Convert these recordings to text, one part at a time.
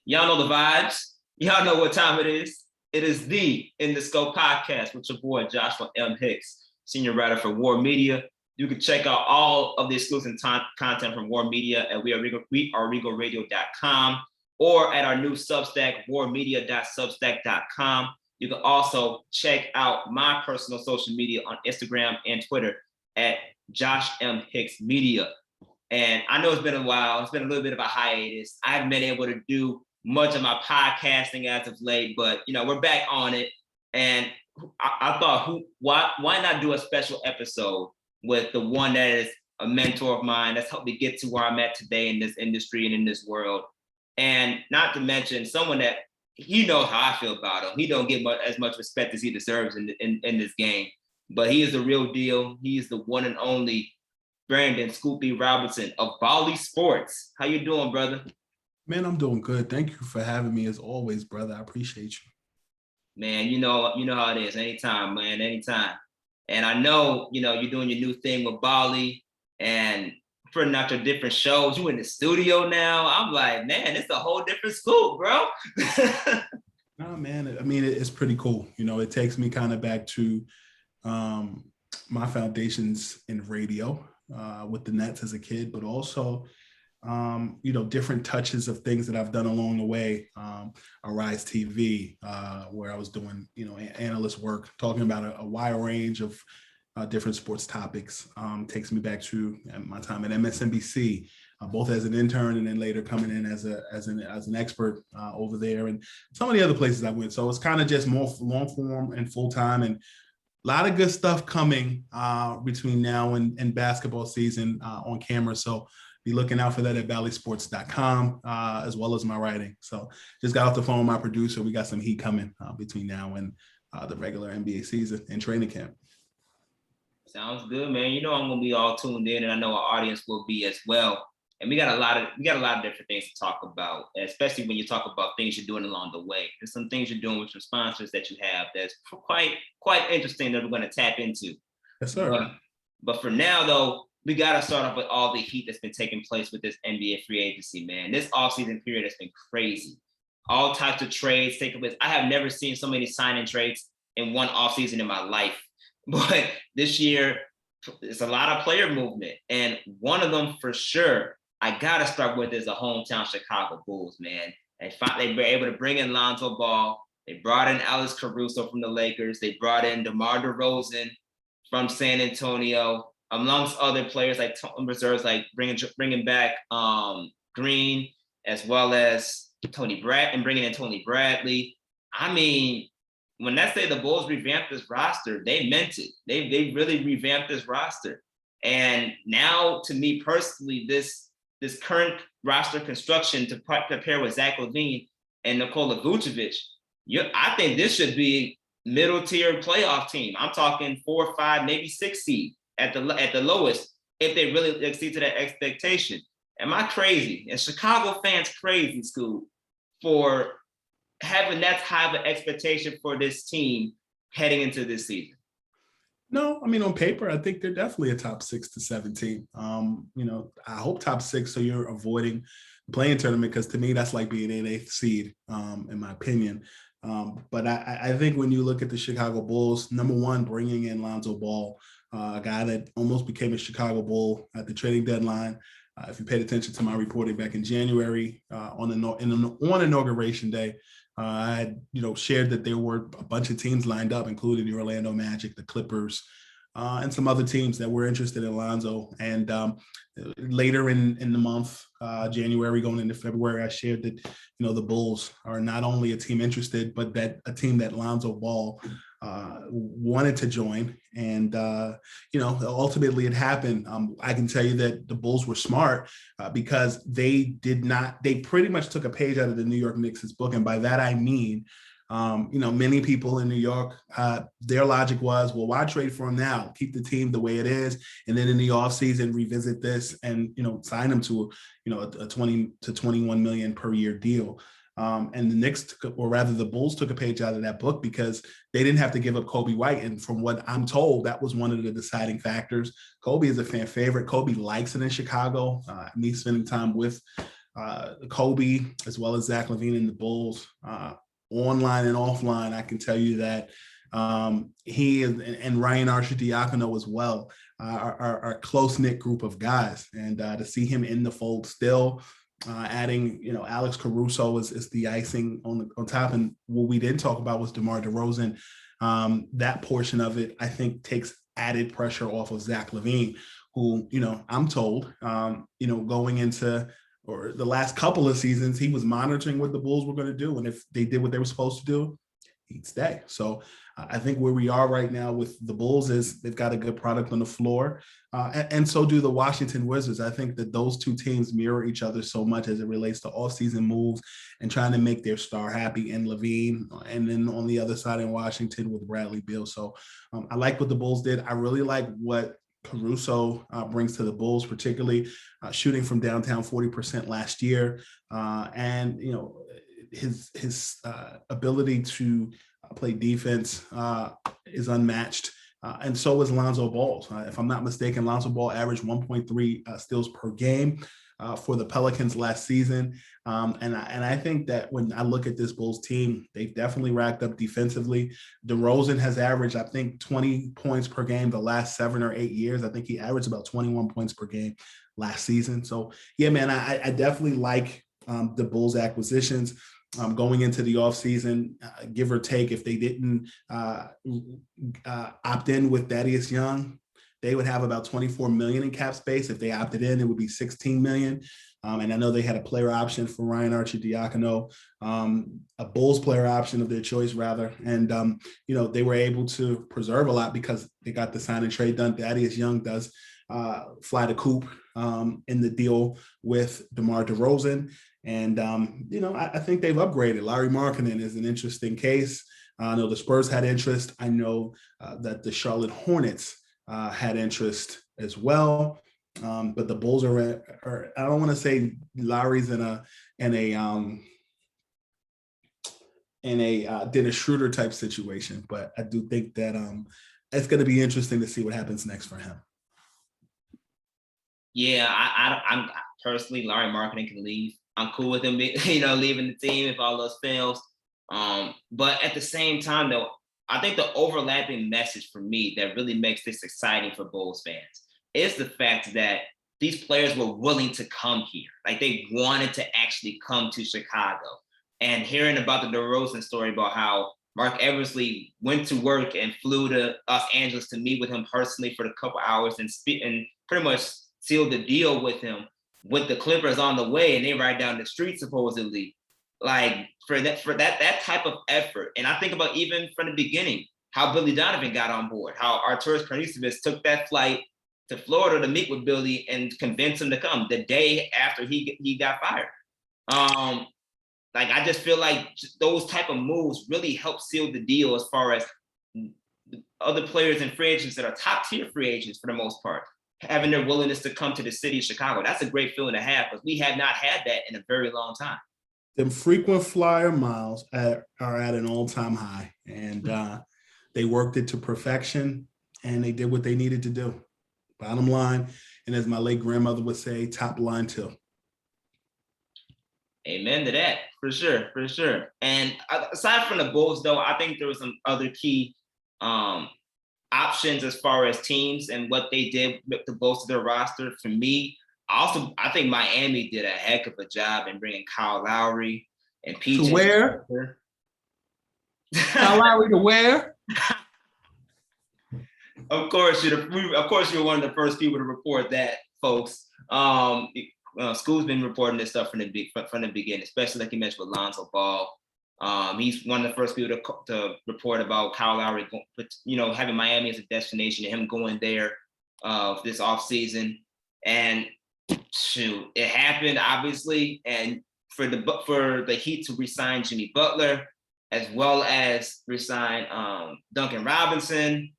Y'all know the vibes. Y'all know what time it is. It is the In the Scope podcast with your boy Joshua M. Hicks, senior writer for War Media. You can check out all of the exclusive content from War Media at weareregalradio.com or at our new Substack, warmedia.substack.com. You can also check out my personal social media on Instagram and Twitter at Josh M. Hicks Media. And I know it's been a while. It's been a little bit of a hiatus. I haven't been able to do much of my podcasting as of late, but we're back on it. And I thought, why not do a special episode with the one that is a mentor of mine that's helped me get to where I'm at today in this industry and in this world. And not to mention someone that he knows how I feel about him. He don't get as much respect as he deserves in this game, but he is the real deal. He is the one and only Brandon Scoopy Robinson of Bally Sports. How you doing, brother? Man, I'm doing good. Thank you for having me as always, brother. I appreciate you. Man, you know how it is. Anytime, man, anytime. And I know, you're doing your new thing with Bally and putting out your different shows. You in the studio now. I'm like, man, it's a whole different scoop, bro. Nah, man. I mean, it's pretty cool. It takes me kind of back to my foundations in radio with the Nets as a kid, but also different touches of things that I've done along the way. Arise TV, where I was doing, analyst work, talking about a wide range of different sports topics. Takes me back to my time at MSNBC, both as an intern and then later coming in as an expert over there, and some of the other places I went. So it's kind of just more long form and full time, and a lot of good stuff coming between now and basketball season on camera. So be looking out for that at ballysports.com, as well as my writing. So just got off the phone with my producer. We got some heat coming between now and the regular NBA season and training camp. Sounds good, man. I'm gonna be all tuned in, and I know our audience will be as well. And we got a lot of different things to talk about, especially when you talk about things you're doing along the way. There's some things you're doing with some sponsors that you have that's quite interesting that we're going to tap into. Yes, sir. But for now, though, we got to start off with all the heat that's been taking place with this NBA free agency, man. This offseason period has been crazy. All types of trades taking place. I have never seen so many sign-in trades in one offseason in my life. But this year, it's a lot of player movement. And one of them for sure, I got to start with is the hometown Chicago Bulls, man. They were able to bring in Lonzo Ball. They brought in Alex Caruso from the Lakers. They brought in DeMar DeRozan from San Antonio, amongst other players like reserves, like bringing back Green, as well as Tony Brad, and bringing in Tony Bradley. I mean, when I say the Bulls revamped this roster, they meant it. They really revamped this roster. And now, to me personally, this current roster construction to prepare with Zach LaVine and Nikola Vucevic, I think this should be middle tier playoff team. I'm talking 4 or 5, maybe 6 seed at the lowest if they really exceed to that expectation. Am I crazy? And Chicago fans crazy, Scoop, for having that high of an expectation for this team heading into this season? No, I mean, on paper, I think they're definitely a top 6 to 7 team. I hope top 6 so you're avoiding the play-in tournament, because to me, that's like being an 8th seed, in my opinion. But I think when you look at the Chicago Bulls, number one, bringing in Lonzo Ball, a guy that almost became a Chicago Bull at the trading deadline. If you paid attention to my reporting back in January on Inauguration Day, I had shared that there were a bunch of teams lined up, including the Orlando Magic, the Clippers, and some other teams that were interested in Lonzo. And later in the month, January going into February, I shared that the Bulls are not only a team interested, but that a team that Lonzo Ball wanted to join. And ultimately it happened. I can tell you that the Bulls were smart because they pretty much took a page out of the New York Knicks' book. And by that I mean, many people in New York, their logic was, well, why trade for him now? Keep the team the way it is, and then in the offseason revisit this and sign him to a 20 to 21 million per year deal. And the Knicks, or rather the Bulls, took a page out of that book because they didn't have to give up Kobe White. And from what I'm told, that was one of the deciding factors. Kobe is a fan favorite. Kobe likes it in Chicago. Me spending time with Kobe, as well as Zach LaVine and the Bulls, online and offline, I can tell you that he and Ryan Arcidiacono as well are a close-knit group of guys. And to see him in the fold still, adding, Alex Caruso is the icing on top. And what we didn't talk about was DeMar DeRozan. That portion of it, I think, takes added pressure off of Zach LaVine, who, I'm told, going into or the last couple of seasons, he was monitoring what the Bulls were going to do. And if they did what they were supposed to do, he'd stay. So I think where we are right now with the Bulls is they've got a good product on the floor. And so do the Washington Wizards. I think that those two teams mirror each other so much as it relates to offseason moves and trying to make their star happy in LaVine. And then on the other side in Washington with Bradley Beal. So I like what the Bulls did. I really like what Caruso brings to the Bulls, particularly shooting from downtown 40% last year. And, his ability to play defense is unmatched. And so is Lonzo Ball. If I'm not mistaken, Lonzo Ball averaged 1.3 steals per game for the Pelicans last season. And I think that when I look at this Bulls team, they've definitely racked up defensively. DeRozan has averaged, I think, 20 points per game the last 7 or 8 years. I think he averaged about 21 points per game last season. So, yeah, man, I definitely like the Bulls acquisitions. Going into the offseason, give or take, if they didn't opt in with Thaddeus Young, they would have about $24 million in cap space. If they opted in, it would be $16 million. And I know they had a player option for Ryan Arcidiacono, a Bulls player option of their choice, rather. And, they were able to preserve a lot because they got the sign and trade done. Thaddeus Young does fly the coop in the deal with DeMar DeRozan. And, I think they've upgraded. Larry Markkinen is an interesting case. I know the Spurs had interest. I know that the Charlotte Hornets had interest as well. But the Bulls are I don't want to say Larry's in a Dennis Schroeder type situation, but I do think that it's going to be interesting to see what happens next for him. Yeah, I'm personally, Larry Markkinen can leave. I'm cool with him, leaving the team if all else fails. But at the same time, though, I think the overlapping message for me that really makes this exciting for Bulls fans is the fact that these players were willing to come here. Like, they wanted to actually come to Chicago. And hearing about the DeRozan story about how Mark Eversley went to work and flew to Los Angeles to meet with him personally for a couple hours and pretty much sealed the deal with him, with the Clippers on the way, and they ride down the street supposedly. Like, for that type of effort. And I think about even from the beginning, how Billy Donovan got on board, how Arturas Karnisovas took that flight to Florida to meet with Billy and convince him to come the day after he got fired. I just feel like those type of moves really help seal the deal as far as other players and free agents that are top tier free agents for the most part, having their willingness to come to the city of Chicago. That's a great feeling to have, because we have not had that in a very long time. Them frequent flyer miles are at an all-time high, and they worked it to perfection, and they did what they needed to do. Bottom line, and as my late grandmother would say, top line too. Amen to that, for sure. And aside from the Bulls, though, I think there were some other key options as far as teams and what they did to bolster their roster. For me, I think Miami did a heck of a job in bringing Kyle Lowry and PJ. To where? Kyle Lowry to where? Of course, you're one of the first people to report that, folks. School's been reporting this stuff from the beginning, especially like you mentioned with Lonzo Ball. He's one of the first people to report about Kyle Lowry, having Miami as a destination and him going there this offseason. And shoot, it happened, obviously. And for the Heat to re-sign Jimmy Butler, as well as re-sign Duncan Robinson,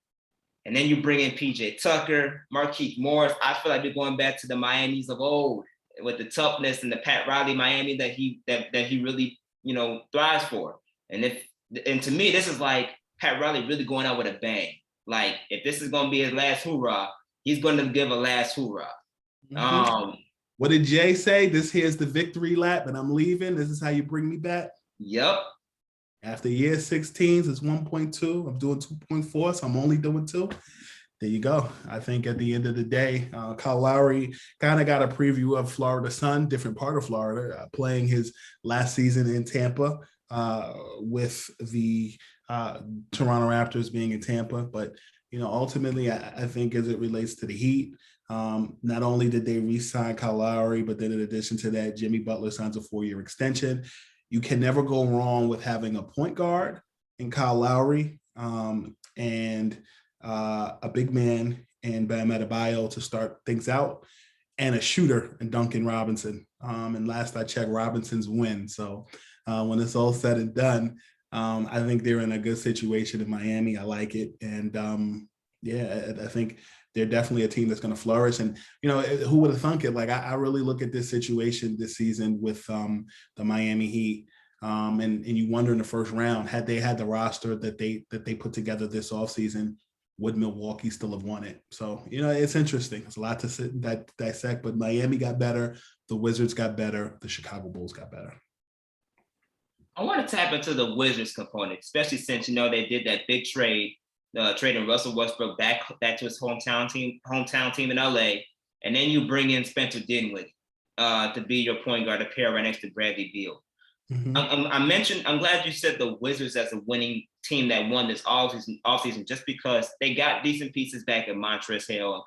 and then you bring in PJ Tucker, Markieff Morris. I feel like you're going back to the Miamis of old with the toughness and the Pat Riley Miami that he really thrives for. And to me, this is like Pat Riley really going out with a bang. Like, if this is going to be his last hoorah, he's going to give a last hoorah. Mm-hmm. What did Jay say? This here's the victory lap, and I'm leaving. This is how you bring me back. Yep. After year 16s, it's 1.2. I'm doing 2.4, so I'm only doing 2. There you go. I think at the end of the day, Kyle Lowry kind of got a preview of Florida Sun, different part of Florida, playing his last season in Tampa with the Toronto Raptors being in Tampa. But, ultimately, I think as it relates to the Heat, not only did they re-sign Kyle Lowry, but then in addition to that, Jimmy Butler signs a 4-year extension. You can never go wrong with having a point guard in Kyle Lowry and a big man in Bam Adebayo to start things out, and a shooter in Duncan Robinson. And last I checked, Robinson's win. So when it's all said and done, I think they're in a good situation in Miami. I like it. And I think they're definitely a team that's going to flourish. And, who would have thunk it? Like, I really look at this situation this season with the Miami Heat. And you wonder in the first round, had they had the roster that they put together this offseason, would Milwaukee still have won it? So, it's interesting. It's a lot to sit and dissect, but Miami got better. The Wizards got better. The Chicago Bulls got better. I want to tap into the Wizards component, especially since, they did that big trade, trading Russell Westbrook back to his hometown team in LA. And then you bring in Spencer Dinwiddie to be your point guard, to pair right next to Bradley Beal. Mm-hmm. I'm glad you said the Wizards as a winning team that won this offseason, just because they got decent pieces back in Montrezl Harrell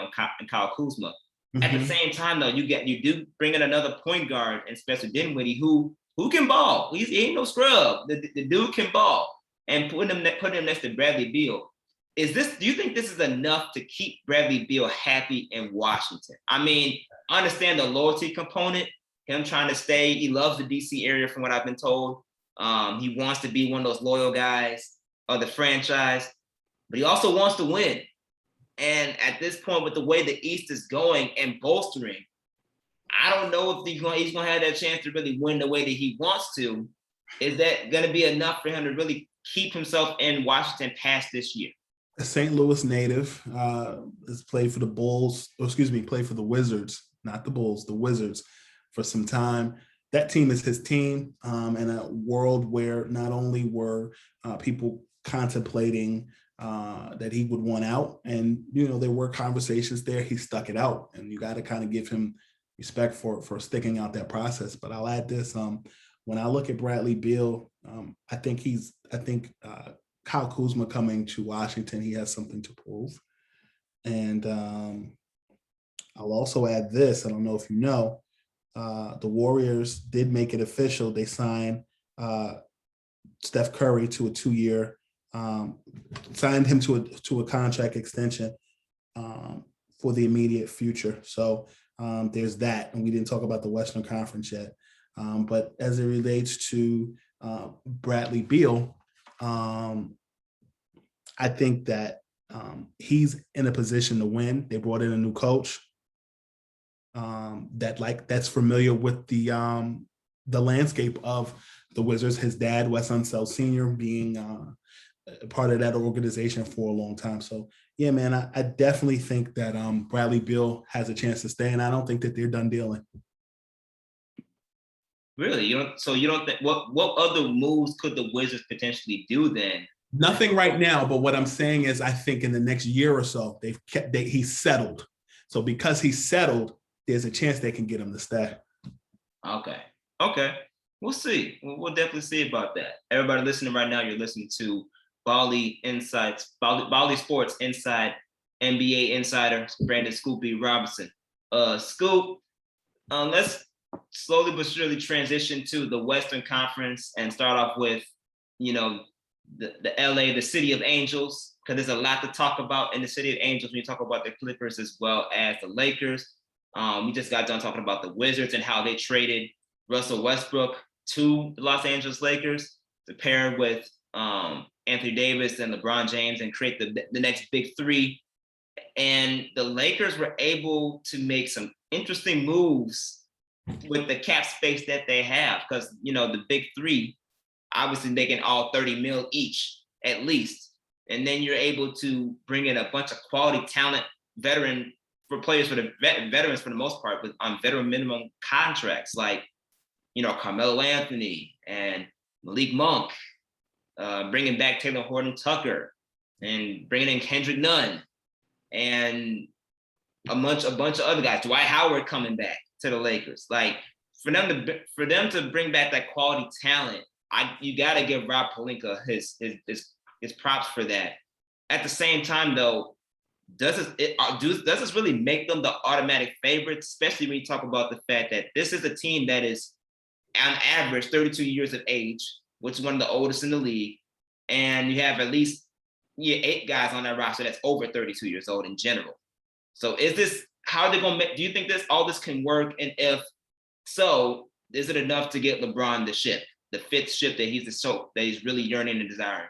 and Kyle Kuzma. Mm-hmm. At the same time, though, you do bring in another point guard and Spencer Dinwiddie who can ball. He ain't no scrub. The dude can ball. And put him next to Bradley Beal. Do you think this is enough to keep Bradley Beal happy in Washington? I mean, I understand the loyalty component, him trying to stay. He loves the DC area from what I've been told. He wants to be one of those loyal guys of the franchise, but he also wants to win. And at this point, with the way the East is going and bolstering, I don't know if he's going to have that chance to really win the way that he wants to. Is that going to be enough for him to really keep himself in Washington past this year? A St. Louis native has played for the played for the Wizards, not the Bulls, the Wizards for some time. That team is his team, in a world where not only were people contemplating that he would want out, and there were conversations there, he stuck it out, and you got to kind of give him respect for sticking out that process. But I'll add this: when I look at Bradley Beal, I think Kyle Kuzma coming to Washington, he has something to prove. And I'll also add this: I don't know if you know, the Warriors did make it official. They signed Steph Curry to a 2-year, signed him to a contract extension for the immediate future. So there's that. And we didn't talk about the Western Conference yet. But as it relates to Bradley Beal, I think that he's in a position to win. They brought in a new coach that's familiar with the landscape of the Wizards. His dad, Wes Unseld Sr., being part of that organization for a long time. So yeah, man, I definitely think that Bradley Beal has a chance to stay, and I don't think that they're done dealing. Really? You don't think what other moves could the Wizards potentially do then? Nothing right now, but what I'm saying is I think in the next year or so, he's settled. So because he's settled, there's a chance they can get him to stay. Okay. We'll see. We'll definitely see about that. Everybody listening right now, you're listening to Bally Sports Inside NBA Insider, Brandon Scoopy Robinson. Scoop, let's slowly but surely transition to the Western Conference and start off with, the LA, the City of Angels, because there's a lot to talk about in the City of Angels when you talk about the Clippers as well as the Lakers. We just got done talking about the Wizards and how they traded Russell Westbrook to the Los Angeles Lakers to pair with Anthony Davis and LeBron James and create the next big three. And the Lakers were able to make some interesting moves with the cap space that they have, because, the big three obviously making all 30 mil each at least. And then you're able to bring in a bunch of quality talent, veteran for players, for the veterans for the most part, with on veteran minimum contracts, like, Carmelo Anthony and Malik Monk, bringing back Taylor Horton Tucker, and bringing in Kendrick Nunn, and a bunch of other guys. Dwight Howard coming back to the Lakers. Like, for them to bring back that quality talent, you got to give Rob Pelinka his props for that. At the same time, though, does this really make them the automatic favorites, especially when you talk about the fact that this is a team that is on average 32 years of age, which is one of the oldest in the league, and you have at least 8 guys on that roster that's over 32 years old in general. So how are they going to make, do you think all this can work? And if so, is it enough to get LeBron the fifth ship that he's really yearning and desiring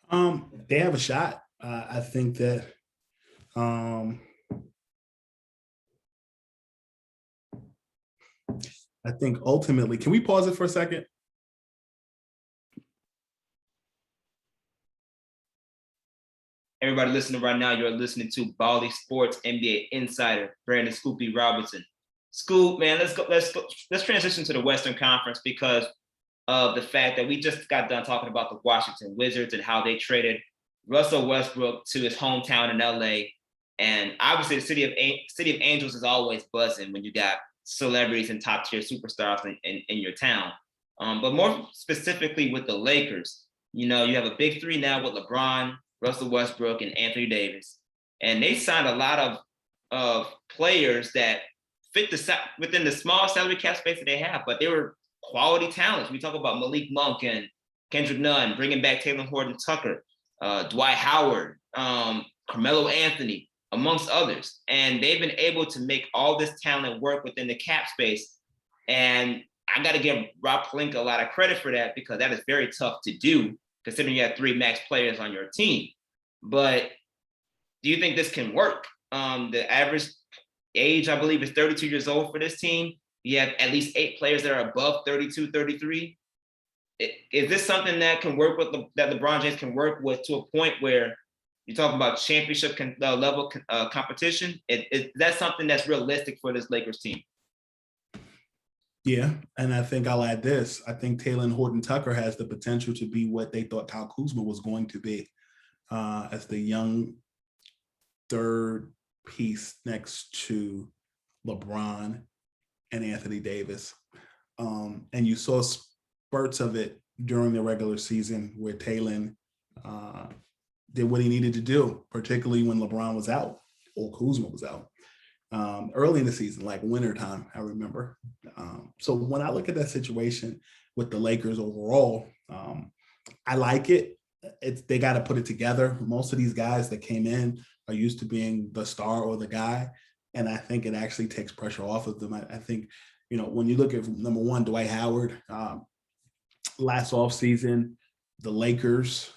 for? They have a shot. I think that I think ultimately, can we pause it for a second? Everybody listening right now, you're listening to Bally Sports NBA Insider, Brandon Scoopy Robinson. Scoop, man, let's transition to the Western Conference, because of the fact that we just got done talking about the Washington Wizards and how they traded Russell Westbrook to his hometown in LA. And obviously the City of Angels is always buzzing when you got celebrities and top tier superstars in your town. But more specifically with the Lakers, you have a big three now with LeBron, Russell Westbrook, and Anthony Davis. And they signed a lot of players that fit within the small salary cap space that they have, but they were quality talents. We talk about Malik Monk and Kendrick Nunn, bringing back Taylor Horton Tucker, Dwight Howard, Carmelo Anthony, amongst others. And they've been able to make all this talent work within the cap space. And I got to give Rob Pelinka a lot of credit for that, because that is very tough to do, considering you have 3 max players on your team. But do you think this can work? The average age, I believe, is 32 years old for this team. You have at least 8 players that are above 32, 33. Is this something that can work with that LeBron James can work with, to a point where you're talking about championship level competition? Is that something that's realistic for this Lakers team? Yeah, and I think I'll add this. I think Taylor Horton Tucker has the potential to be what they thought Kyle Kuzma was going to be, as the young third piece next to LeBron and Anthony Davis. And you saw spurts of it during the regular season where Taylor did what he needed to do, particularly when LeBron was out or Kuzma was out. Early in the season, like wintertime, I remember. So when I look at that situation with the Lakers overall, I like it. They got to put it together. Most of these guys that came in are used to being the star or the guy, and I think it actually takes pressure off of them. I think, when you look at number one, Dwight Howard, last offseason, the Lakers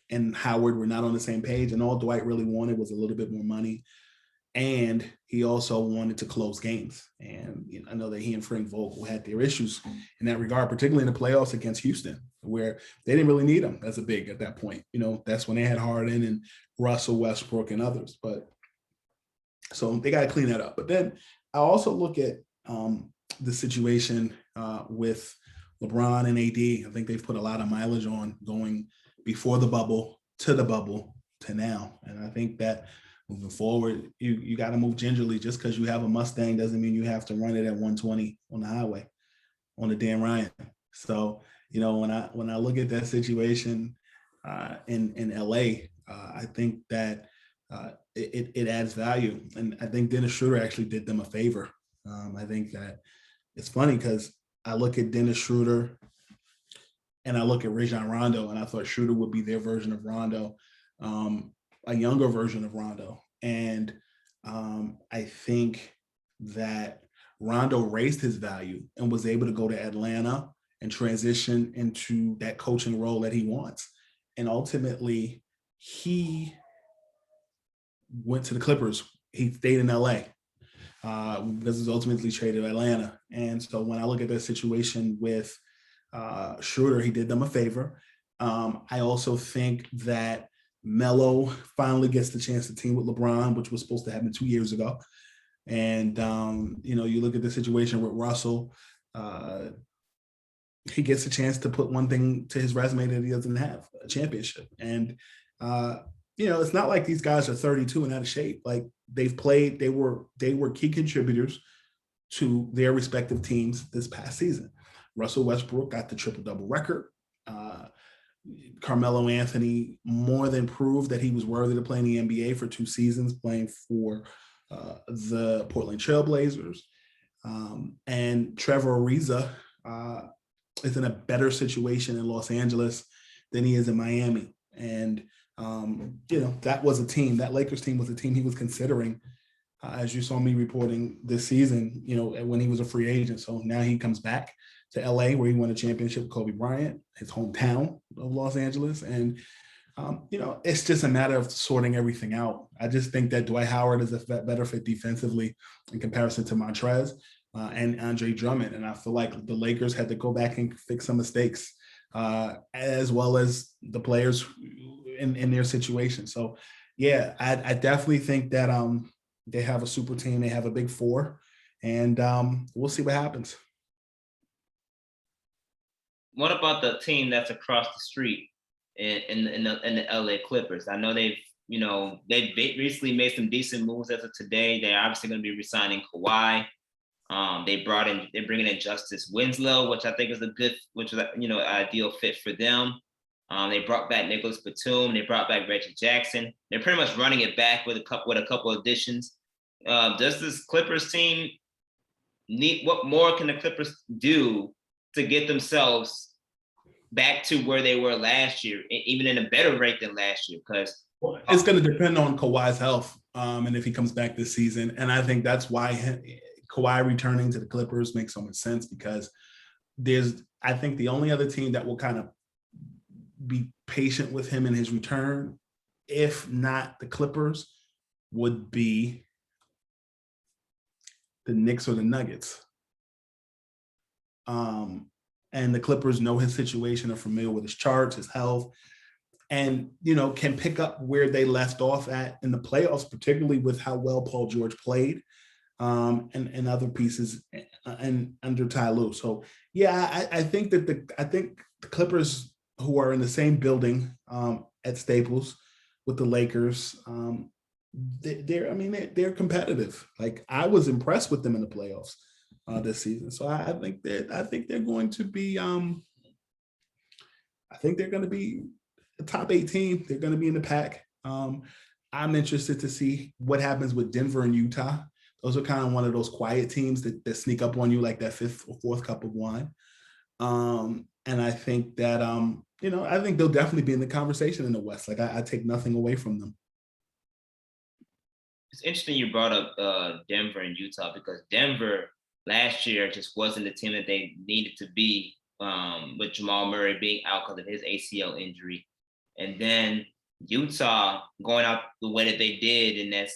and Howard were not on the same page, and all Dwight really wanted was a little bit more money. And he also wanted to close games. And I know that he and Frank Vogel had their issues in that regard, particularly in the playoffs against Houston, where they didn't really need him as a big at that point. That's when they had Harden and Russell Westbrook and others. But so they got to clean that up. But then I also look at the situation with LeBron and AD. I think they've put a lot of mileage on going before the bubble to now. And I think that moving forward, you got to move gingerly. Just because you have a Mustang doesn't mean you have to run it at 120 on the highway on the Dan Ryan. So, when I look at that situation in LA, I think that it adds value. And I think Dennis Schroeder actually did them a favor. I think that it's funny because I look at Dennis Schroeder and I look at Rajon Rondo, and I thought Schroeder would be their version of Rondo. A younger version of Rondo. And I think that Rondo raised his value and was able to go to Atlanta and transition into that coaching role that he wants. And ultimately, he went to the Clippers. He stayed in LA because he's ultimately traded to Atlanta. And so when I look at that situation with Schroeder, he did them a favor. I also think that Melo finally gets the chance to team with LeBron, which was supposed to happen 2 years ago. And, you look at the situation with Russell, he gets a chance to put one thing to his resume that he doesn't have, a championship. And, it's not like these guys are 32 and out of shape. Like they've played, they were key contributors to their respective teams this past season. Russell Westbrook got the triple-double record. Carmelo Anthony more than proved that he was worthy to play in the NBA for 2 seasons, playing for the Portland Trailblazers. And Trevor Ariza is in a better situation in Los Angeles than he is in Miami. And, that was a team, that Lakers team was a team he was considering, as you saw me reporting this season, when he was a free agent. So now he comes back to LA where he won a championship with Kobe Bryant, his hometown of Los Angeles. And, it's just a matter of sorting everything out. I just think that Dwight Howard is a better fit defensively in comparison to Montrez and Andre Drummond. And I feel like the Lakers had to go back and fix some mistakes, as well as the players in their situation. So, yeah, I definitely think that they have a super team. They have a big 4, and we'll see what happens. What about the team that's across the street in the LA Clippers? I know they've recently made some decent moves as of today. They're obviously going to be resigning Kawhi. They're bringing in Justice Winslow, which I think is an ideal fit for them. They brought back Nicholas Batum. They brought back Reggie Jackson. They're pretty much running it back with a couple additions. Does this Clippers team what more can the Clippers do to get themselves back to where they were last year, even in a better rate than last year? Because it's going to depend on Kawhi's health, and if he comes back this season. And I think that's why Kawhi returning to the Clippers makes so much sense, because I think the only other team that will kind of be patient with him in his return, if not the Clippers, would be the Knicks or the Nuggets. And the Clippers know his situation, are familiar with his charts, his health, and, can pick up where they left off at in the playoffs, particularly with how well Paul George played, and other pieces and under Ty Lue. So, yeah, I think that the Clippers, who are in the same building at Staples with the Lakers, they're competitive. Like, I was impressed with them in the playoffs this season. So I think they're going to be a top 8 team. They're going to be in the pack. I'm interested to see what happens with Denver and Utah. Those are kind of one of those quiet teams that sneak up on you like that 5th or 4th cup of wine. And I think that I think they'll definitely be in the conversation in the West. Like, I take nothing away from them. It's interesting you brought up Denver and Utah, because Denver last year just wasn't the team that they needed to be, with Jamal Murray being out because of his ACL injury. And then Utah going out the way that they did in that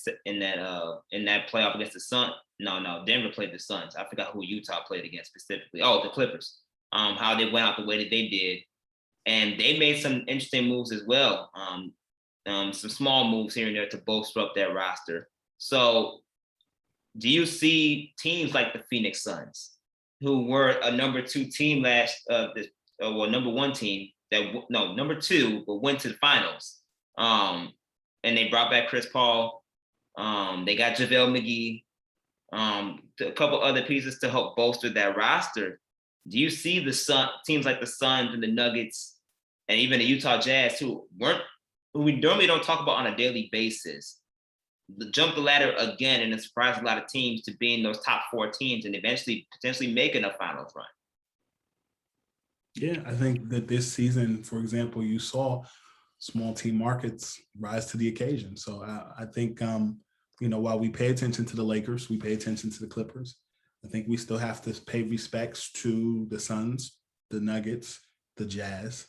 playoff against the Suns. No, Denver played the Suns. I forgot who Utah played against specifically. Oh, the Clippers. How they went out the way that they did. And they made some interesting moves as well. Some small moves here and there to bolster up their roster. So do you see teams like the Phoenix Suns, who were a number 2 team number 1 team number 2, but went to the finals. And they brought back Chris Paul. They got JaVale McGee, a couple other pieces to help bolster that roster. Do you see teams like the Suns and the Nuggets and even the Utah Jazz, who we normally don't talk about on a daily basis, jump the ladder again and surprise a lot of teams to being those top 4 teams and eventually potentially making a finals run? Yeah, I think that this season, for example, you saw small team markets rise to the occasion. So I think, while we pay attention to the Lakers, we pay attention to the Clippers. I think we still have to pay respects to the Suns, the Nuggets, the Jazz.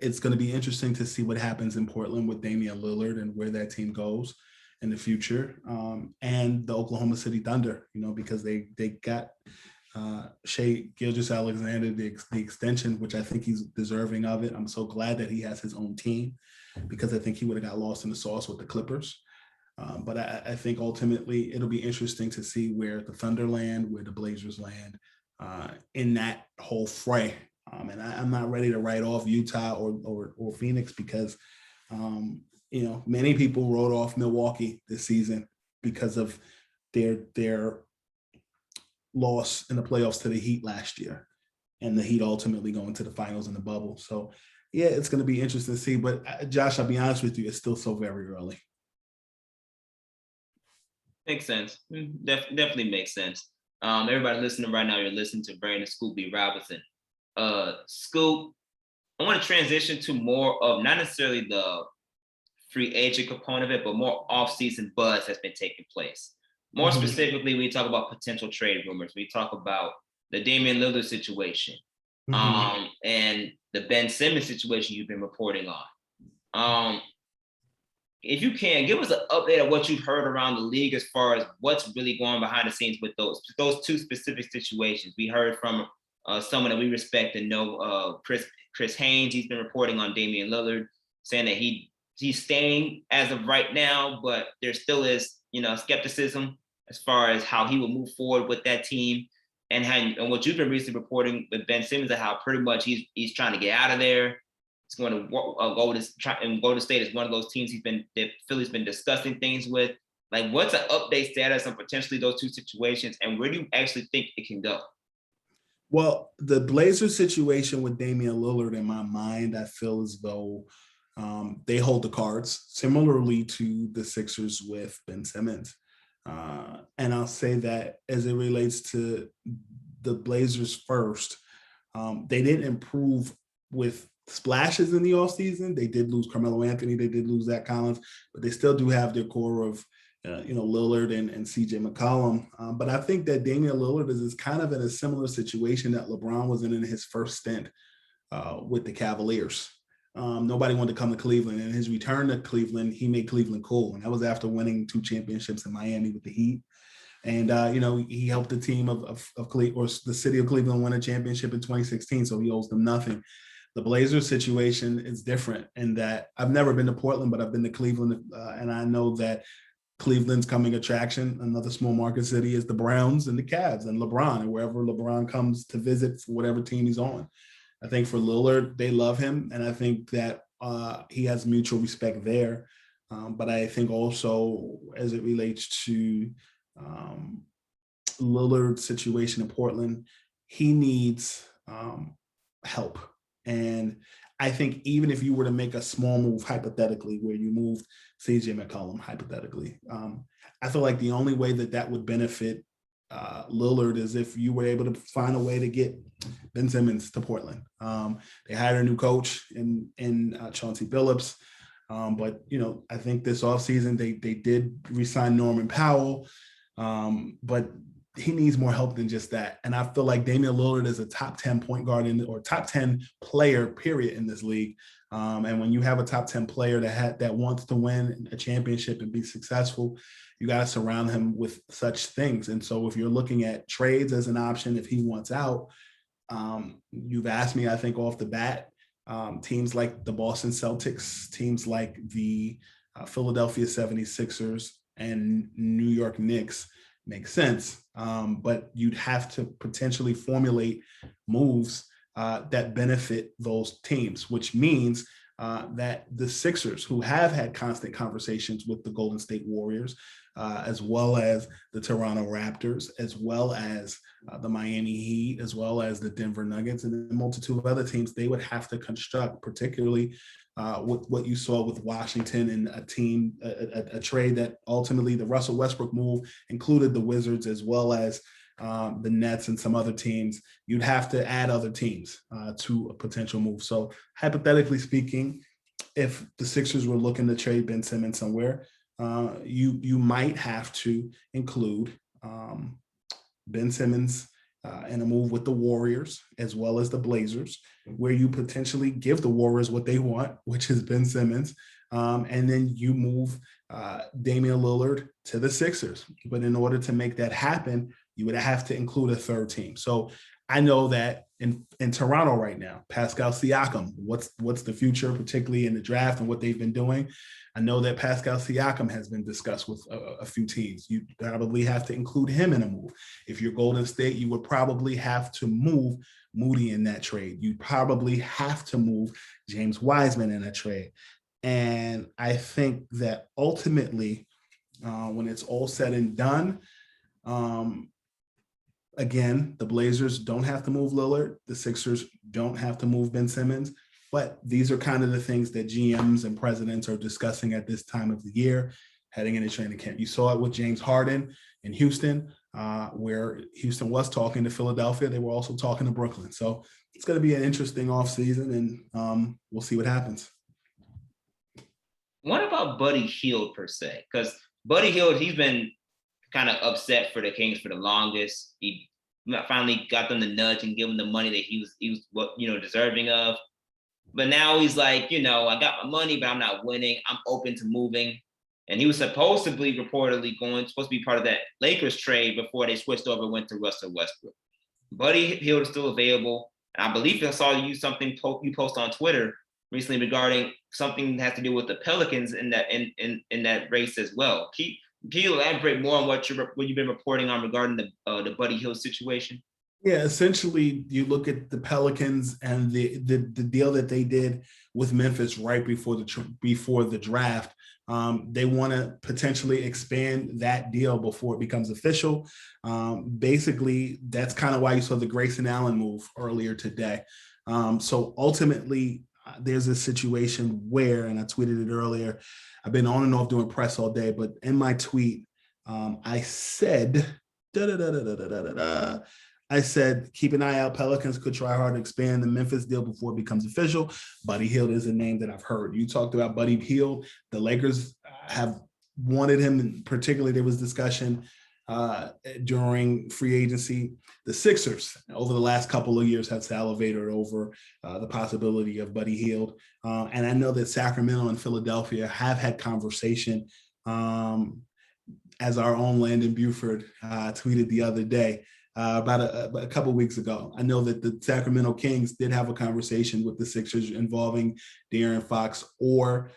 It's going to be interesting to see what happens in Portland with Damian Lillard and where that team goes in the future, and the Oklahoma City Thunder, because they got Shai Gilgeous-Alexander, the extension, which I think he's deserving of it. I'm so glad that he has his own team. because I think he would have got lost in the sauce with the Clippers. But I think ultimately it'll be interesting to see where the Thunder land, where the Blazers land in that whole fray. And I'm not ready to write off Utah or Phoenix because, many people wrote off Milwaukee this season because of their loss in the playoffs to the Heat last year, and the Heat ultimately going to the finals in the bubble. So, yeah, it's going to be interesting to see. But Josh, I'll be honest with you, it's still so very early. Makes sense. Definitely makes sense. Everybody listening right now, you're listening to Brandon Scoop B. Robinson. Scoop, I want to transition to more of not necessarily the free agent component of it, but more off-season buzz that's been taking place. More specifically, we talk about potential trade rumors. We talk about the Damian Lillard situation, and the Ben Simmons situation you've been reporting on. If you can, give us an update of what you've heard around the league as far as what's really going behind the scenes with those two specific situations. We heard from someone that we respect and know, Chris Haynes. He's been reporting on Damian Lillard, saying that he's staying as of right now, but there still is, skepticism as far as how he will move forward with that team. And what you've been recently reporting with Ben Simmons, how pretty much he's trying to get out of there. He's going to Golden State is one of those teams that Philly's been discussing things with. Like, what's an update status on potentially those two situations, and where do you actually think it can go? Well, the Blazers situation with Damian Lillard, in my mind, I feel as though they hold the cards, similarly to the Sixers with Ben Simmons. And I'll say that as it relates to the Blazers first, they didn't improve with splashes in the offseason. They did lose Carmelo Anthony. They did lose Zach Collins, but they still do have their core of, Lillard and CJ McCollum. But I think that Damian Lillard is kind of in a similar situation that LeBron was in his first stint with the Cavaliers. Nobody wanted to come to Cleveland, and his return to Cleveland, he made Cleveland cool. And that was after winning 2 championships in Miami with the Heat. And, he helped the team of Cleveland, or the city of Cleveland, win a championship in 2016. So he owes them nothing. The Blazers situation is different in that I've never been to Portland, but I've been to Cleveland. And I know that Cleveland's coming attraction, another small market city, is the Browns and the Cavs and LeBron, and wherever LeBron comes to visit for whatever team he's on. I think for Lillard, they love him. And I think that he has mutual respect there. But I think also as it relates to Lillard's situation in Portland, he needs help. And I think even if you were to make a small move, hypothetically, where you moved CJ McCollum, hypothetically, I feel like the only way that would benefit Lillard is if you were able to find a way to get Ben Simmons to Portland. They hired a new coach in Chauncey Billups. But, I think this offseason they did re-sign Norman Powell. But he needs more help than just that. And I feel like Damian Lillard is a top 10 point guard or top 10 player, period, in this league. And when you have a top 10 player that wants to win a championship and be successful, you got to surround him with such things. And so if you're looking at trades as an option, if he wants out, you've asked me, I think off the bat, teams like the Boston Celtics, teams like the Philadelphia 76ers and New York Knicks make sense. But you'd have to potentially formulate moves that benefit those teams, which means that the Sixers, who have had constant conversations with the Golden State Warriors, as well as the Toronto Raptors, as well as the Miami Heat, as well as the Denver Nuggets, and a multitude of other teams, they would have to construct, particularly with what you saw with Washington and a trade that ultimately the Russell Westbrook move included the Wizards as well as the Nets and some other teams. You'd have to add other teams to a potential move. So hypothetically speaking, if the Sixers were looking to trade Ben Simmons somewhere, you might have to include Ben Simmons in a move with the Warriors as well as the Blazers, where you potentially give the Warriors what they want, which is Ben Simmons, and then you move Damian Lillard to the Sixers. But in order to make that happen, you would have to include a third team. So I know that in Toronto right now. Pascal Siakam, what's the future, particularly in the draft and what they've been doing? I know that Pascal Siakam has been discussed with a few teams. You probably have to include him in a move. If you're Golden State, you would probably have to move Moody in that trade. You probably have to move James Wiseman in a trade. And I think that ultimately, when it's all said and done, again, the Blazers don't have to move Lillard. The Sixers don't have to move Ben Simmons. But these are kind of the things that GMs and presidents are discussing at this time of the year, heading into training camp. You saw it with James Harden in Houston, where Houston was talking to Philadelphia. They were also talking to Brooklyn. So it's going to be an interesting offseason, and we'll see what happens. What about Buddy Hield per se? Because Buddy Hield, he's been kind of upset for the Kings for the longest. He finally got them the nudge and give him the money that he was deserving of. But now he's like, I got my money, but I'm not winning. I'm open to moving. And he was supposedly reportedly supposed to be part of that Lakers trade before they switched over and went to Russell Westbrook. Buddy Hield is still available. And I believe I saw you post on Twitter recently regarding something that has to do with the Pelicans in that race as well. Can you elaborate more on what you've been reporting on regarding the Buddy Hield situation? Yeah, essentially, you look at the Pelicans and the deal that they did with Memphis right before the draft. They want to potentially expand that deal before it becomes official. Basically, that's kind of why you saw the Grayson Allen move earlier today. So ultimately, there's a situation where, and I tweeted it earlier, I've been on and off doing press all day, but in my tweet, I said, keep an eye out. Pelicans could try hard to expand the Memphis deal before it becomes official. Buddy Hield is a name that I've heard. You talked about Buddy Hield. The Lakers have wanted him, and particularly there was discussion during free agency. The Sixers, over the last couple of years, have salivated over the possibility of Buddy Hield. And I know that Sacramento and Philadelphia have had conversation. As our own Landon Buford tweeted the other day, about a couple of weeks ago. I know that the Sacramento Kings did have a conversation with the Sixers involving De'Aaron Fox or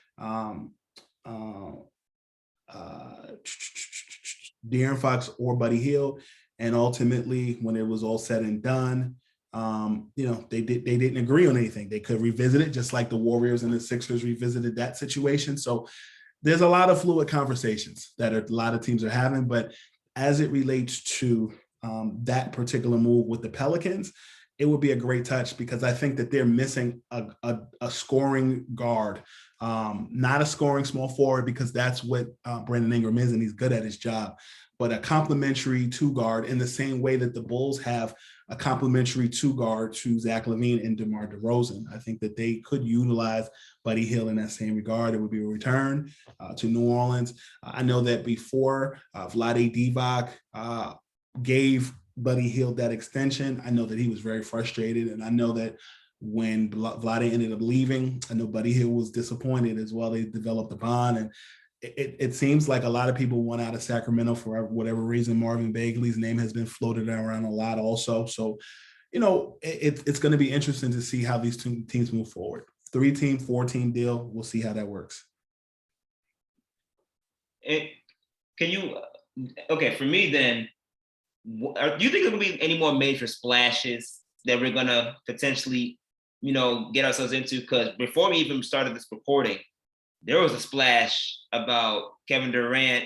Buddy Hield. And ultimately, when it was all said and done, they didn't agree on anything. They could revisit it, just like the Warriors and the Sixers revisited that situation. So there's a lot of fluid conversations that a lot of teams are having. But as it relates to that particular move with the Pelicans, it would be a great touch because I think that they're missing a scoring guard, not a scoring small forward, because that's what Brandon Ingram is, and he's good at his job, but a complementary two guard in the same way that the Bulls have a complementary two guard to Zach LaVine and DeMar DeRozan. I think that they could utilize Buddy Hield in that same regard. It would be a return to New Orleans. I know that before Vlade Divac gave Buddy Hield that extension, I know that he was very frustrated. And I know that when Vlade ended up leaving, I know Buddy Hield was disappointed as well. They developed a bond. And it seems like a lot of people want out of Sacramento for whatever reason. Marvin Bagley's name has been floated around a lot also. So, it's going to be interesting to see how these two teams move forward. 3-team, 4-team deal. We'll see how that works. For me then, do you think there will be any more major splashes that we're going to potentially, get ourselves into? Because before we even started this reporting, there was a splash about Kevin Durant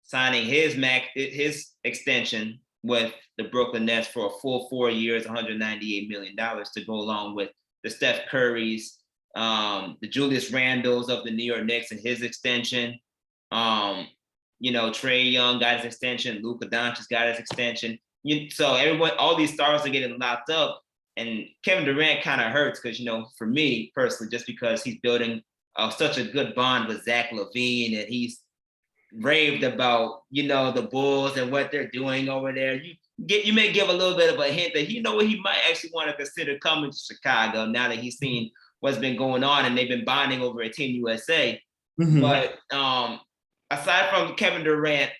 signing his extension with the Brooklyn Nets for a full 4 years, $198 million to go along with the Steph Currys, the Julius Randles of the New York Knicks and his extension. Trae Young got his extension. Luka Doncic got his extension. So all these stars are getting locked up, and Kevin Durant kind of hurts because, for me personally, just because he's building such a good bond with Zach LaVine, and he's raved about, the Bulls and what they're doing over there. You may give a little bit of a hint that he might actually want to consider coming to Chicago now that he's seen what's been going on, and they've been bonding over at Team USA. Mm-hmm. But aside from Kevin Durant,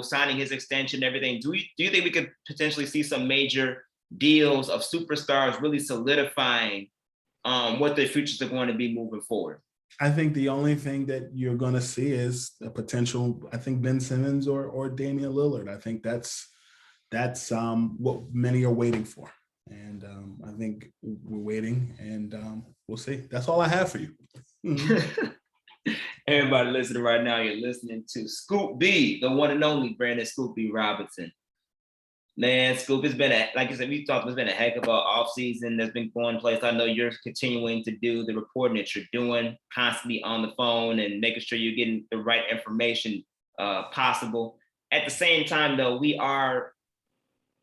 signing his extension and everything, do you think we could potentially see some major deals of superstars really solidifying what their futures are going to be moving forward? I think the only thing that you're going to see is a potential, I think, Ben Simmons or Damian Lillard. I think that's what many are waiting for. And I think we're waiting, and we'll see. That's all I have for you. Everybody listening right now, you're listening to Scoop B, the one and only Brandon Scoop B Robinson. Man, Scoop, it's been like I said, we talked, it's been a heck of an offseason that's been going place. I know you're continuing to do the reporting that you're doing, constantly on the phone and making sure you're getting the right information possible. At the same time, though, we are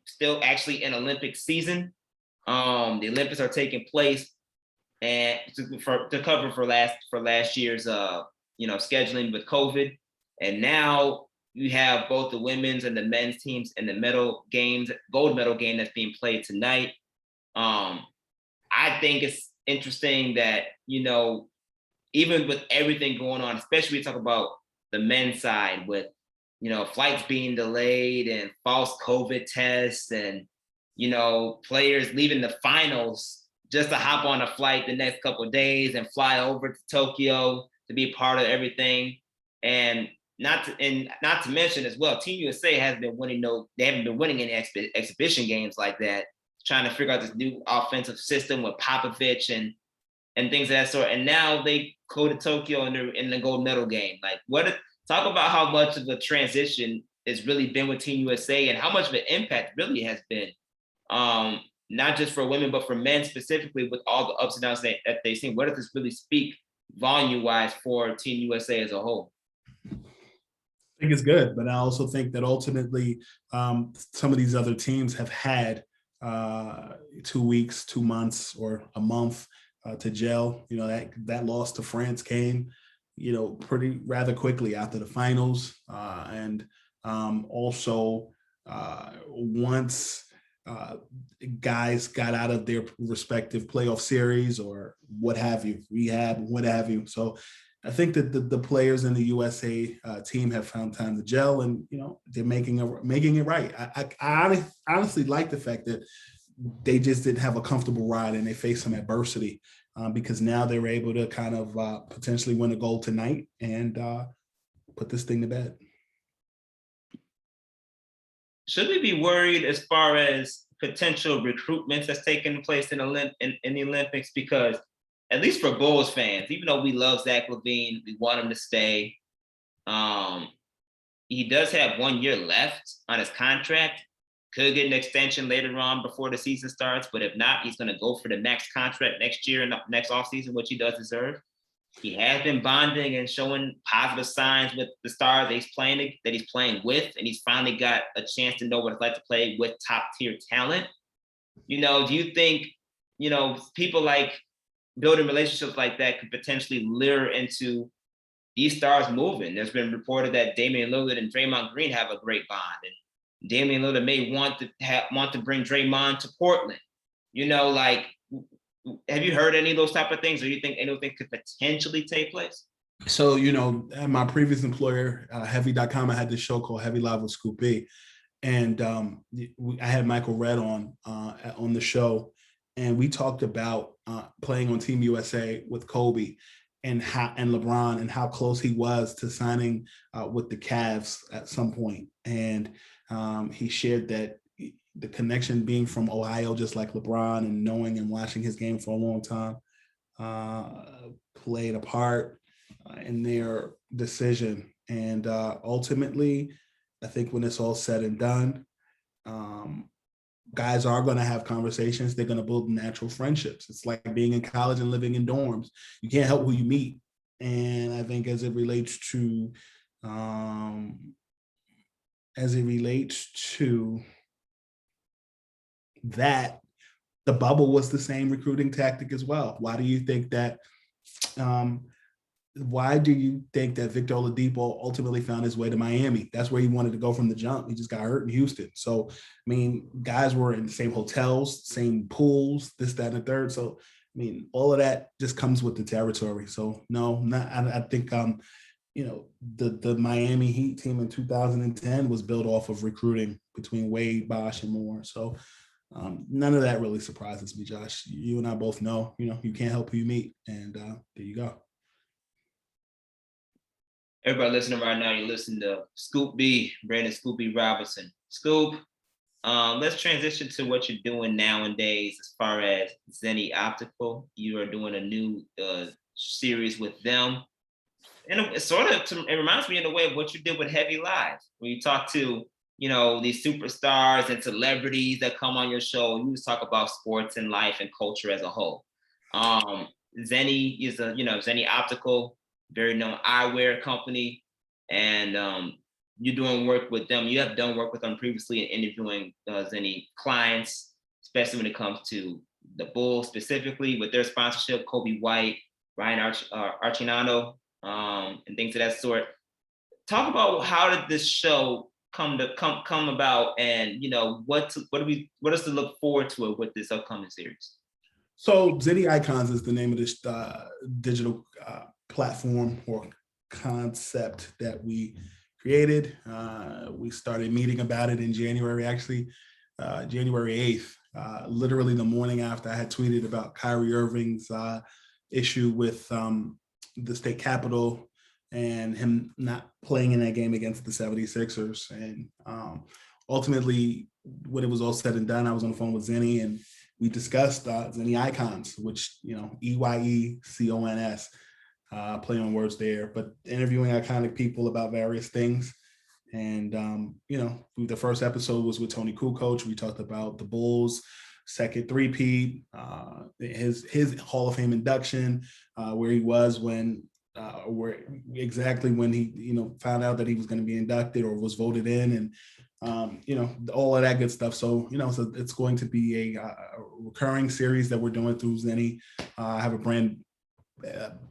still actually in Olympic season. The Olympics are taking place, and to cover for last year's scheduling with COVID, and now you have both the women's and the men's teams in the gold medal game that's being played tonight. I think it's interesting that, even with everything going on, especially we talk about the men's side with, flights being delayed and false COVID tests and, players leaving the finals just to hop on a flight the next couple of days and fly over to Tokyo to be part of everything. And not to mention as well, Team USA hasn't been winning. They haven't been winning any exhibition games like that. Trying to figure out this new offensive system with Popovich and things of that sort. And now they go to Tokyo and they're in the gold medal game. Like, talk about how much of a transition it's really been with Team USA and how much of an impact really has been, not just for women but for men specifically, with all the ups and downs that they've seen. What does this really speak volume-wise for Team USA as a whole? I think it's good, but I also think that ultimately some of these other teams have had 2 weeks, 2 months, or a month to gel. That loss to France came, pretty rather quickly after the finals, and also once guys got out of their respective playoff series or what have you, rehab, what have you. So I think that the players in the USA team have found time to gel, and they're making it right. I honestly like the fact that they just didn't have a comfortable ride and they faced some adversity, because now they're able to kind of potentially win a gold tonight and put this thing to bed. Should we be worried as far as potential recruitments that's taking place in the Olympics? Because at least for Bulls fans, even though we love Zach LaVine, we want him to stay. He does have 1 year left on his contract. Could get an extension later on before the season starts, but if not, he's going to go for the max contract next year and next offseason, which he does deserve. He has been bonding and showing positive signs with the stars that he's playing with, and he's finally got a chance to know what it's like to play with top tier talent. Do you think, people like building relationships like that could potentially lure into these stars moving? There's been reported that Damian Lillard and Draymond Green have a great bond, and Damian Lillard may want to bring Draymond to Portland. Have you heard any of those type of things, or do you think anything could potentially take place? So, at my previous employer, Heavy.com, I had this show called Heavy Live with Scoop B, and I had Michael Redd on the show, and we talked about playing on Team USA with Kobe and LeBron and how close he was to signing with the Cavs at some point. And he shared that the connection being from Ohio, just like LeBron, and knowing and watching his game for a long time played a part in their decision. And ultimately, I think when it's all said and done, guys are going to have conversations. They're going to build natural friendships. It's like being in college and living in dorms. You can't help who you meet. And I think as it relates to that, the bubble was the same recruiting tactic as well. Why do you think that Victor Oladipo ultimately found his way to Miami? That's where he wanted to go from the jump. He just got hurt in Houston. So, guys were in the same hotels, same pools, this, that, and the third. So, all of that just comes with the territory. So, no, I think, the Miami Heat team in 2010 was built off of recruiting between Wade, Bosh, and Moore. So, None of that really surprises me, Josh. You and I both know, you can't help who you meet. And there you go. Everybody listening right now, you're listening to Scoop B, Brandon Scoop B Robinson. Scoop, let's transition to what you're doing nowadays as far as Zenni Optical. You are doing a new series with them. And it reminds me in a way of what you did with Heavy Live, when you talk to, these superstars and celebrities that come on your show. You just talk about sports and life and culture as a whole. Zenni is Zenni Optical, very known eyewear company, and you're doing work with them. You have done work with them previously in interviewing Zenni clients, especially when it comes to the Bulls specifically with their sponsorship, Kobe White, Ryan Archinano, and things of that sort. Talk about how did this show come about, and what is to look forward to it with this upcoming series. So Zenni Icons is the name of this digital platform or concept that we created. We started meeting about it in January, actually, January 8th, literally the morning after I had tweeted about Kyrie Irving's issue with the state capitol and him not playing in that game against the 76ers. And ultimately, when it was all said and done, I was on the phone with Zenni and we discussed Zenni Icons, which, EYECONS, play on words there, but interviewing iconic people about various things. And, the first episode was with Tony Kukoc. We talked about the Bulls' second three-peat, his Hall of Fame induction, where he was when he, found out that he was going to be inducted or was voted in, and all of that good stuff. So, so it's going to be a recurring series that we're doing through Zenni. I have a brand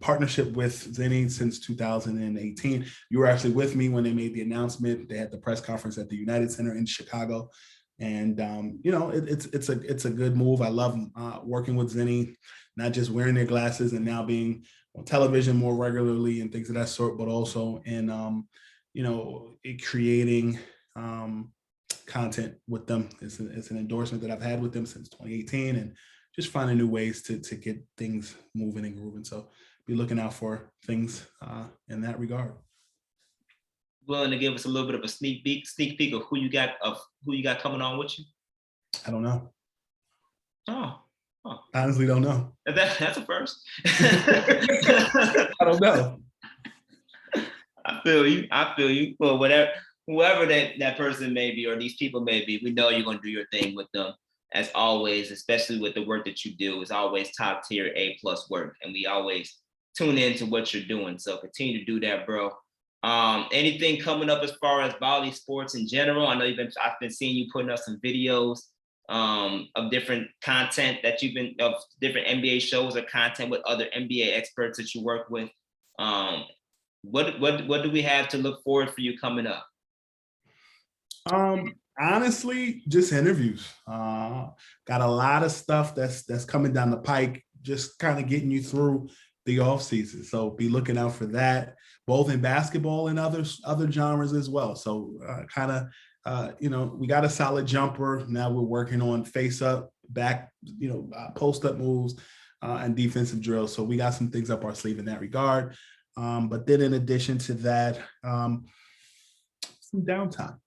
partnership with Zenni since 2018. You were actually with me when they made the announcement. They had the press conference at the United Center in Chicago. And, it's a good move. I love working with Zenni, not just wearing their glasses and now being on television more regularly and things of that sort, but also in, creating content with them. It's an endorsement that I've had with them since 2018, and just finding new ways to get things moving and grooving. So be looking out for things in that regard. Willing to give us a little bit of a sneak peek of who you got coming on with you? I don't know. Oh. Honestly, don't know. That's a first. I don't know. I feel you. Well, whoever that person may be, or these people may be, we know you're going to do your thing with them. As always, especially with the work that you do, is always top tier A+ work. And we always tune into what you're doing. So continue to do that, bro. Anything coming up as far as Bally Sports in general? I know I've been seeing you putting up some videos of different content of different NBA shows or content with other NBA experts that you work with. What do we have to look forward for you coming up? Honestly, just interviews. Got a lot of stuff that's coming down the pike, just kind of getting you through the off season. So be looking out for that, both in basketball and other genres as well. So we got a solid jumper. Now we're working on face up, back, post up moves and defensive drills. So we got some things up our sleeve in that regard. But then in addition to that, some downtime.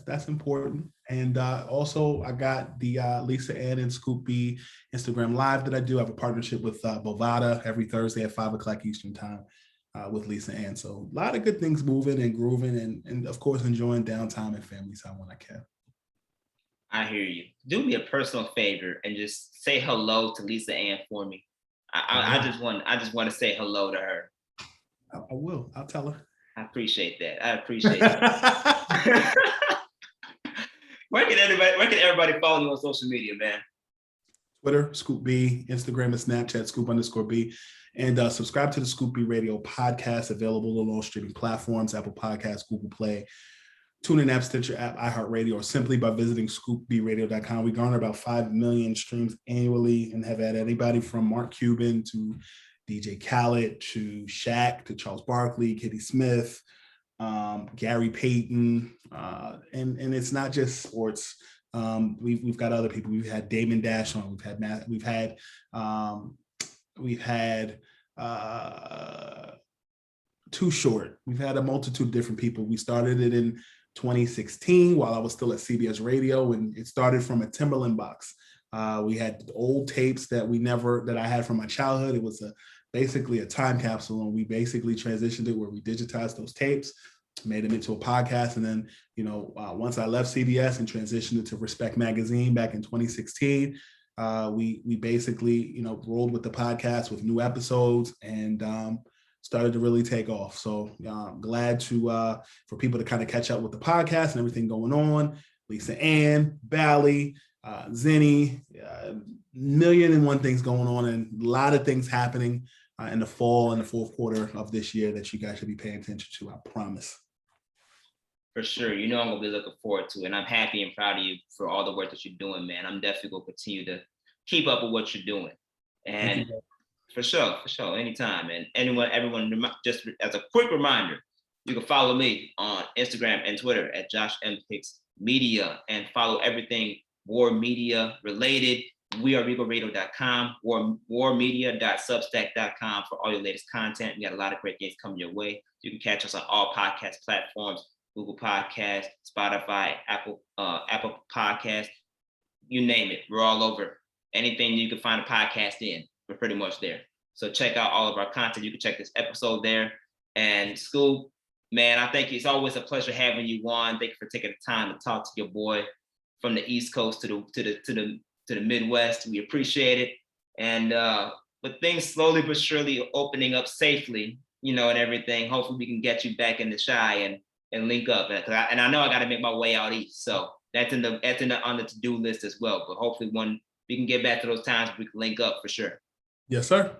That's important. And also I got the Lisa Ann and Scoop B Instagram Live that I do. I have a partnership with Bovada every Thursday at 5:00 Eastern time with Lisa Ann. So a lot of good things moving and grooving, and of course enjoying downtime and family time when I can. I hear you. Do me a personal favor and just say hello to Lisa Ann for me. I just want to say hello to her. I will. I'll tell her. I appreciate that. Where can everybody follow you on social media, man? Twitter, Scoop B, Instagram and Snapchat, Scoop_B, and subscribe to the Scoop B Radio podcast, available on all streaming platforms, Apple Podcasts, Google Play, TuneIn app, Stitcher app, iHeartRadio, or simply by visiting scoopbradio.com. We garner about 5 million streams annually and have had anybody from Mark Cuban to DJ Khaled to Shaq to Charles Barkley, Kitty Smith, Gary Payton, and it's not just sports. We've got other people. We've had Damon Dash on. We've had Too Short. We've had a multitude of different people. We started it in 2016 while I was still at CBS Radio, and it started from a Timberland box. We had old tapes that I had from my childhood. It was basically a time capsule, and we basically transitioned it where we digitized those tapes, made them into a podcast. And then, once I left CBS and transitioned it to Respect Magazine back in 2016, we basically, rolled with the podcast with new episodes and started to really take off. So glad for people to kind of catch up with the podcast and everything going on. Lisa Ann, Bally, Zenni, million and one things going on, and a lot of things happening in the fall and the fourth quarter of this year that you guys should be paying attention to. I promise. For sure. I'm going to be looking forward to it. And I'm happy and proud of you for all the work that you're doing, man. I'm definitely going to continue to keep up with what you're doing. And for sure. Anytime. And everyone, just as a quick reminder, you can follow me on Instagram and Twitter at Josh M. Hicks Media, and follow everything War Media related. WeAreRegalRadio.com, warmedia.substack.com for all your latest content. We got a lot of great games coming your way. You can catch us on all podcast platforms: Google Podcasts, Spotify, Apple Podcasts, you name it. We're all over. Anything you can find a podcast in, we're pretty much there. So check out all of our content. You can check this episode there. And Scoop, man, I think it's always a pleasure having you on. Thank you for taking the time to talk to your boy from the East Coast to the Midwest. We appreciate it. And with things slowly but surely opening up safely, and everything, hopefully we can get you back in the Chi and link up. And I know I got to make my way out east, so that's on the to-do list as well. But hopefully when we can get back to those times, we can link up for sure. Yes, sir.